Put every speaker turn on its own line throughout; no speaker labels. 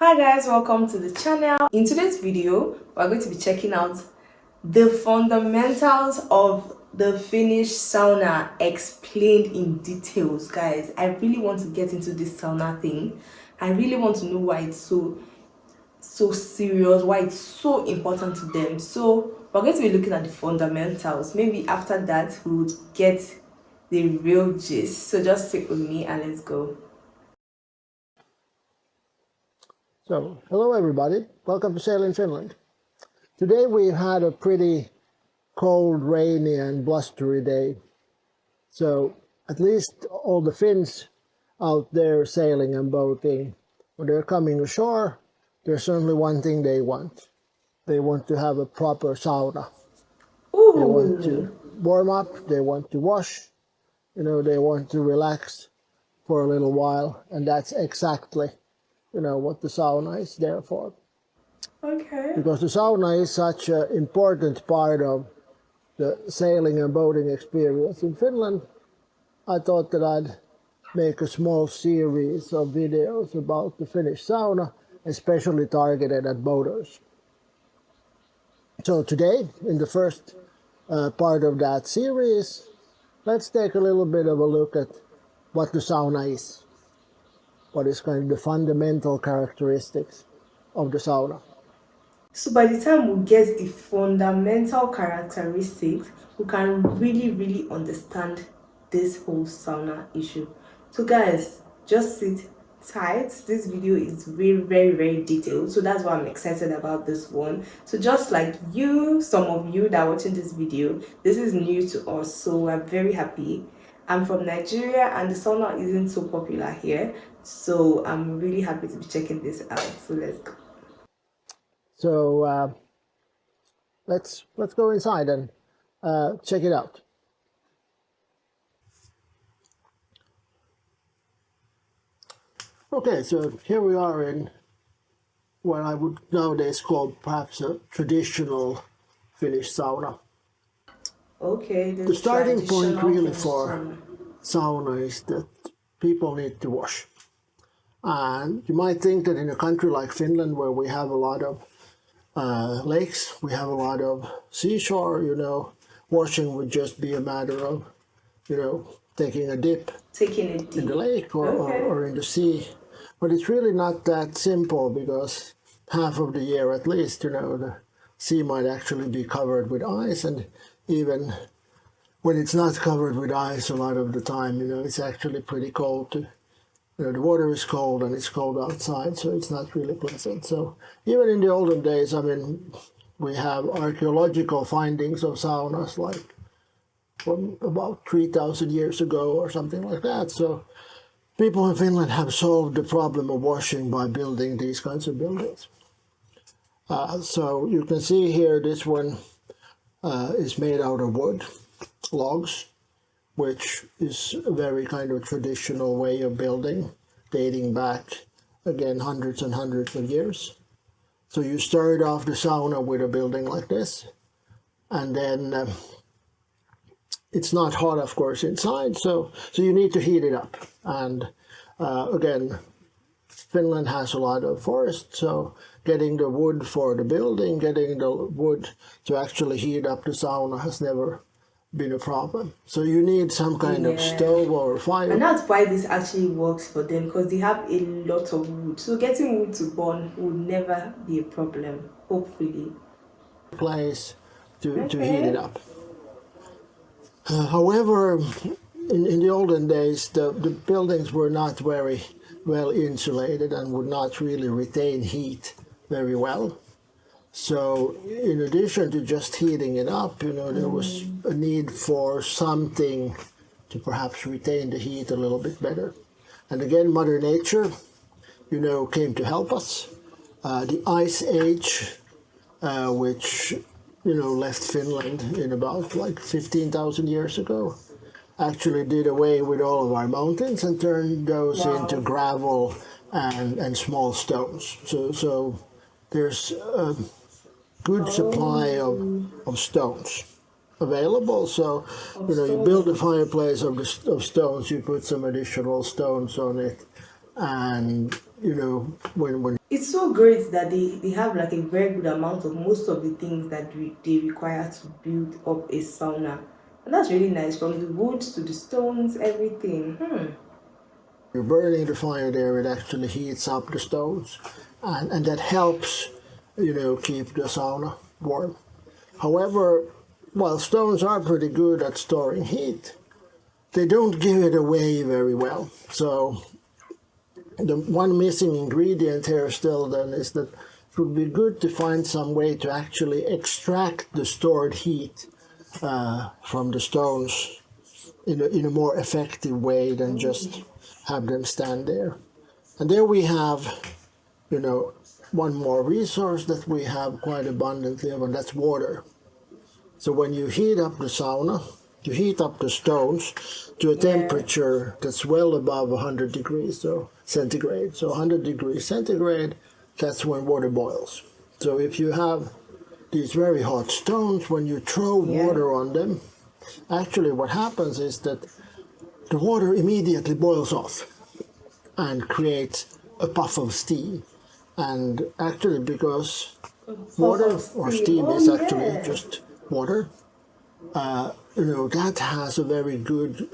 Hi guys, welcome to the channel. In today's video, we're going to be checking out the fundamentals of the Finnish sauna explained in details. Guys, I really want to get into this sauna thing. I really want to know why it's so serious, why it's so important to them. So we're going to be looking at the fundamentals. Maybe after that we would get the real gist. So just stick with me and let's go.
So, hello everybody, welcome to Sail in Finland. Today we've had a pretty cold, rainy and blustery day. So, at least all the Finns out there sailing and boating, when they're coming ashore, there's certainly one thing they want. They want to have a proper sauna.
Ooh.
They want to warm up, they want to wash, they want to relax for a little while, and that's exactly what the sauna is there for.
Okay.
Because the sauna is such an important part of the sailing and boating experience in Finland, I thought that I'd make a small series of videos about the Finnish sauna, especially targeted at boaters. So today, in the first part of that series, let's take a little bit of a look at what the sauna is. What is kind of the fundamental characteristics of the sauna.
So by the time we get the fundamental characteristics, we can really understand this whole sauna issue. So guys, just sit tight. This video is very detailed, so that's why I'm excited about this one. So just like you, some of you that are watching this video, this is new to us, so we're very happy. I'm from Nigeria and the sauna isn't so popular here, so I'm really happy to be checking this out. So let's go.
So let's go inside and check it out. Okay, so here we are in what I would nowadays call perhaps a traditional Finnish sauna.
Okay.
The starting point really for sauna is that people need to wash. And you might think that in a country like Finland, where we have a lot of lakes, we have a lot of seashore, washing would just be a matter of, taking a dip in the lake or in the sea. But it's really not that simple, because half of the year at least, the sea might actually be covered with ice, and even when it's not covered with ice a lot of the time, it's actually pretty cold to, the water is cold and it's cold outside, so it's not really pleasant. So even in the olden days, we have archaeological findings of saunas like from about 3,000 years ago or something like that. So people in Finland have solved the problem of washing by building these kinds of buildings. So you can see here, this one is made out of wood, logs, which is a very kind of traditional way of building, dating back, again, hundreds and hundreds of years. So you start off the sauna with a building like this, and then it's not hot, of course, inside, so you need to heat it up. And again, Finland has a lot of forest, so getting the wood for the building, getting the wood to actually heat up the sauna has never been a problem. So you need some kind of stove or fire.
And that's why this actually works for them, because they have a lot of wood. So getting wood to burn would never be a problem, hopefully.
Place to heat it up. However, in the olden days, the buildings were not very well insulated and would not really retain heat very well. So in addition to just heating it up, there was a need for something to perhaps retain the heat a little bit better. And again, Mother Nature, came to help us. The Ice Age, which, left Finland in about like 15,000 years ago, actually did away with all of our mountains and turned those into gravel and small stones. So there's a good supply of stones available. So you build a fireplace of stones, you put some additional stones on it, And when
It's so great that they have like a very good amount of most of the things that they require to build up a sauna. And that's really nice, from the wood to the stones, everything.
you're burning the fire there, it actually heats up the stones, and that helps, keep the sauna warm. However, while stones are pretty good at storing heat, they don't give it away very well. So the one missing ingredient here still then is that it would be good to find some way to actually extract the stored heat from the stones in a more effective way than just have them stand there. And there we have, one more resource that we have quite abundantly of, and that's water. So when you heat up the sauna, you heat up the stones to a temperature that's well above 100 degrees so centigrade. So 100 degrees centigrade, that's when water boils. So if you have these very hot stones, when you throw water on them, actually what happens is that the water immediately boils off and creates a puff of steam. And actually, because water or steam is actually just water, that has a very good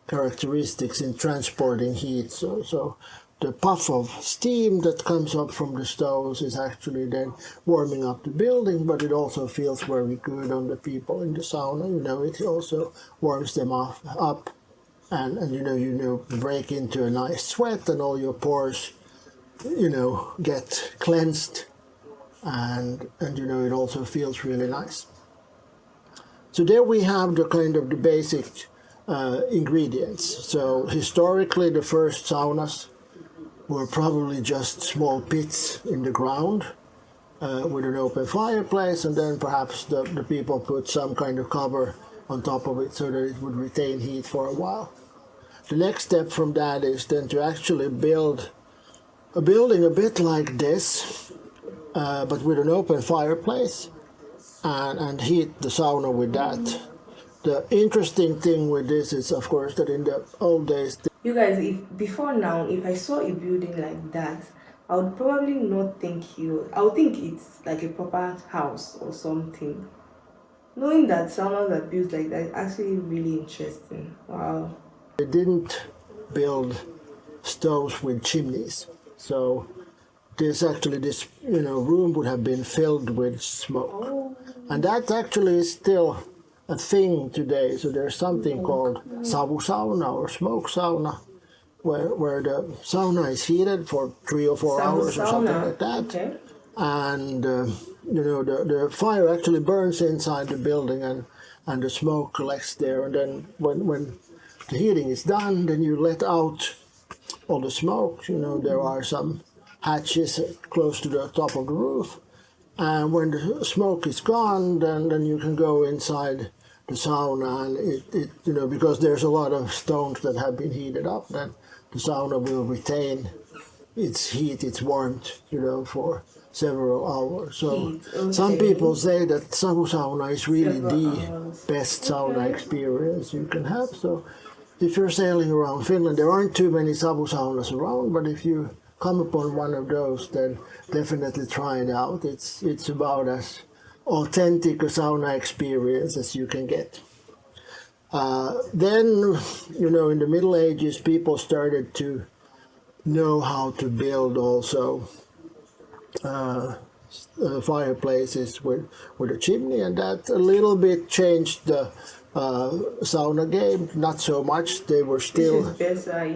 characteristics in transporting heat. So the puff of steam that comes up from the stoves is actually then warming up the building, but it also feels very good on the people in the sauna. It also warms them up, and you break into a nice sweat, and all your pores, get cleansed, and it also feels really nice. So there we have the kind of the basic ingredients. So historically, the first saunas were probably just small pits in the ground with an open fireplace, and then perhaps the people put some kind of cover on top of it so that it would retain heat for a while. The next step from that is then to actually build a building a bit like this, but with an open fireplace, and heat the sauna with that. The interesting thing with this is, of course, that in the old days,
You guys, if before now, if I saw a building like that, I would probably not think I would think it's like a proper house or something. Knowing that saunas are built like that is actually really interesting. Wow.
they didn't build stoves with chimneys. So this room would have been filled with smoke. And that actually is still a thing today. So there's something called savu sauna or smoke sauna, where the sauna is heated for 3 or 4 hours or something like that.
Okay.
And the fire actually burns inside the building, and the smoke collects there. And then when the heating is done, then you let out all the smoke. There are some hatches close to the top of the roof. And when the smoke is gone, then you can go inside the sauna, and it because there's a lot of stones that have been heated up, then the sauna will retain its heat, its warmth, for several hours. So some people say that savu sauna is really the best sauna experience you can have. So if you're sailing around Finland, there aren't too many savu saunas around, but if you come upon one of those, then definitely try it out. It's about as authentic a sauna experience as you can get. Then, in the Middle Ages, people started to know how to build also fireplaces with a chimney, and that a little bit changed the sauna game. Not so much. They were still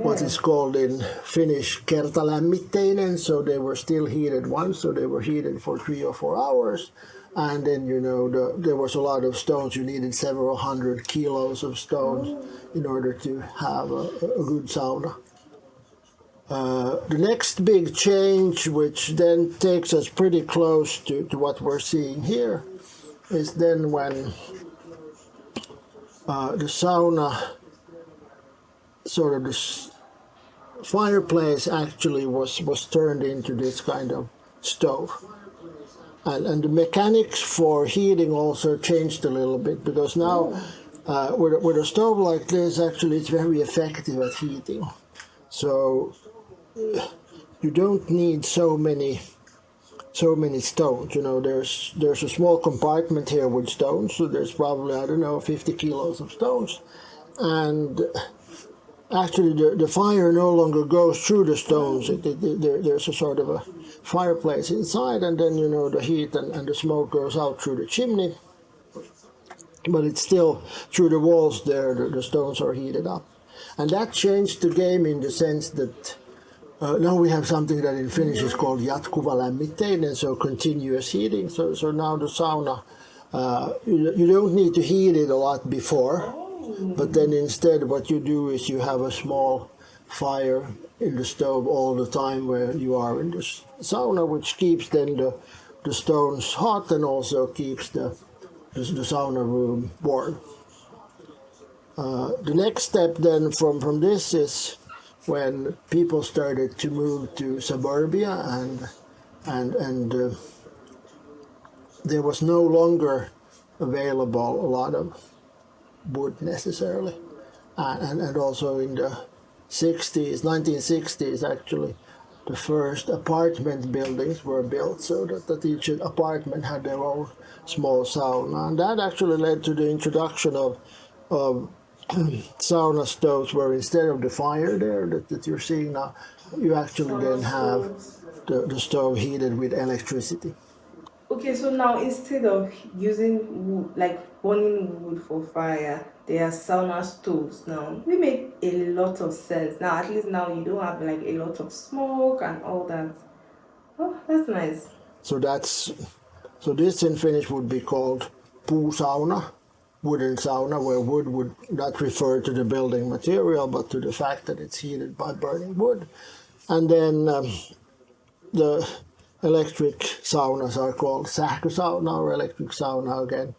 what is called in Finnish kertalämmitteinen, so they were still heated once, so they were heated for 3 or 4 hours. And then, there was a lot of stones. You needed several hundred kilos of stones in order to have a good sauna. The next big change, which then takes us pretty close to what we're seeing here, is then when the sauna, sort of the fireplace actually was turned into this kind of stove. And the mechanics for heating also changed a little bit, because now with a stove like this, actually it's very effective at heating. So you don't need so many stones. You know, there's a small compartment here with stones, so there's probably, I don't know, 50 kilos of stones, and actually the fire no longer goes through the stones. There's a sort of a fireplace inside, and then, you know, the heat and the smoke goes out through the chimney, but it's still through the walls there. The stones are heated up, and that changed the game in the sense that now we have something that in Finnish is called jatkuva lämmitteinen, so continuous heating. So now the sauna, you don't need to heat it a lot before, but then instead what you do is you have a small fire in the stove all the time where you are in the sauna, which keeps then the stones hot and also keeps the sauna room warm. The next step then from this is when people started to move to suburbia and there was no longer available a lot of wood necessarily, and also in the 1960s actually, the first apartment buildings were built so that each apartment had their own small sauna, and that actually led to the introduction of sauna stoves, where instead of the fire there that you're seeing now, you actually then have the stove heated with electricity.
Okay, so now instead of using wood, like burning wood for fire, there are sauna stoves now. We make a lot of sense. Now, at least now you don't have like a lot of smoke and all that. Oh, that's nice.
So this in Finnish would be called puusauna, wooden sauna, where wood would not refer to the building material, but to the fact that it's heated by burning wood. And then the electric saunas are called sähkösauna or electric sauna, again,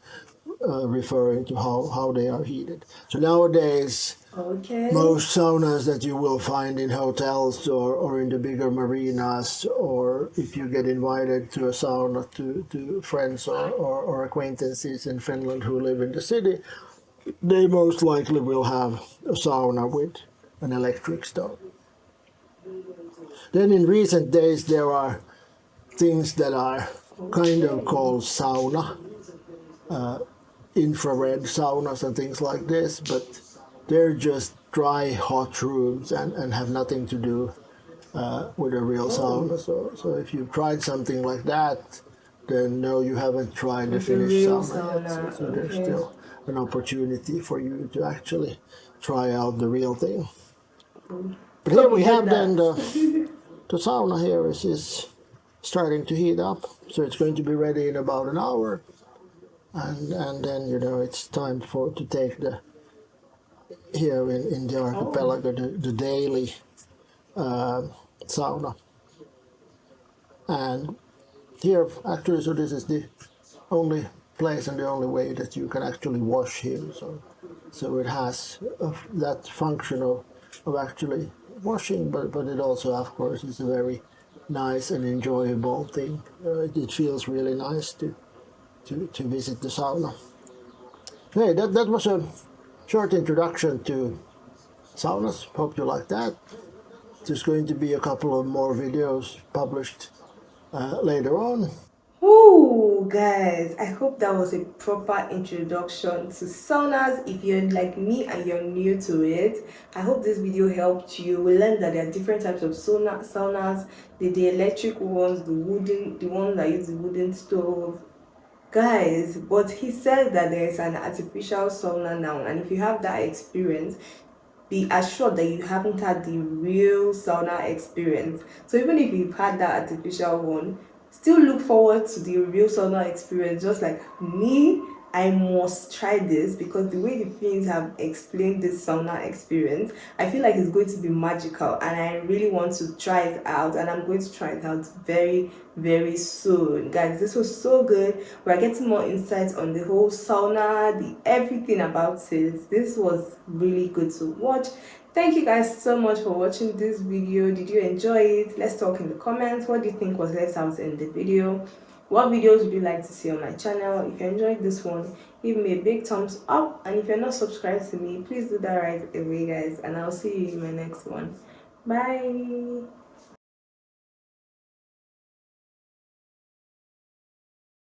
referring to how they are heated. So nowadays,
Okay.
most saunas that you will find in hotels or in the bigger marinas, or if you get invited to a sauna to friends or acquaintances in Finland who live in the city, they most likely will have a sauna with an electric stove. Then in recent days there are things that are kind of called sauna, infrared saunas and things like this, but they're just dry hot rooms and have nothing to do with a real sauna. So if you've tried something like that, then no, you haven't tried the Finnish sauna yet. So there's still an opportunity for you to actually try out the real thing. But here we have then the sauna here is starting to heat up, so it's going to be ready in about an hour, and then, you know, it's time to take the here in the archipelago the daily sauna. And here actually, so this is the only place and the only way that you can actually wash here, so it has that function of actually washing, but it also, of course, is a very nice and enjoyable thing. It feels really nice to visit the sauna. Hey, that was a short introduction to saunas. Hope you like that. There's going to be a couple of more videos published later on.
Oh, guys, I hope that was a proper introduction to saunas. If you're like me and you're new to it, I hope this video helped you. We learned that there are different types of saunas, the electric ones, the ones that use the wooden stove. Guys, but he said that there is an artificial sauna now, and if you have that experience, be assured that you haven't had the real sauna experience. So even if you've had that artificial one, still look forward to the real sauna experience. Just like me, I must try this because the way the Finns have explained this sauna experience, I feel like it's going to be magical, and I really want to try it out, and I'm going to try it out very, very soon. Guys, this was so good. We're getting more insights on the whole sauna, the everything about it. This was really good to watch. Thank you guys so much for watching this video. Did you enjoy it? Let's talk in the comments. What do you think was left out in the video? What videos would you like to see on my channel? If you enjoyed this one, give me a big thumbs up, and if you're not subscribed to me, please do that right away, guys, and I'll see you in my next one. Bye.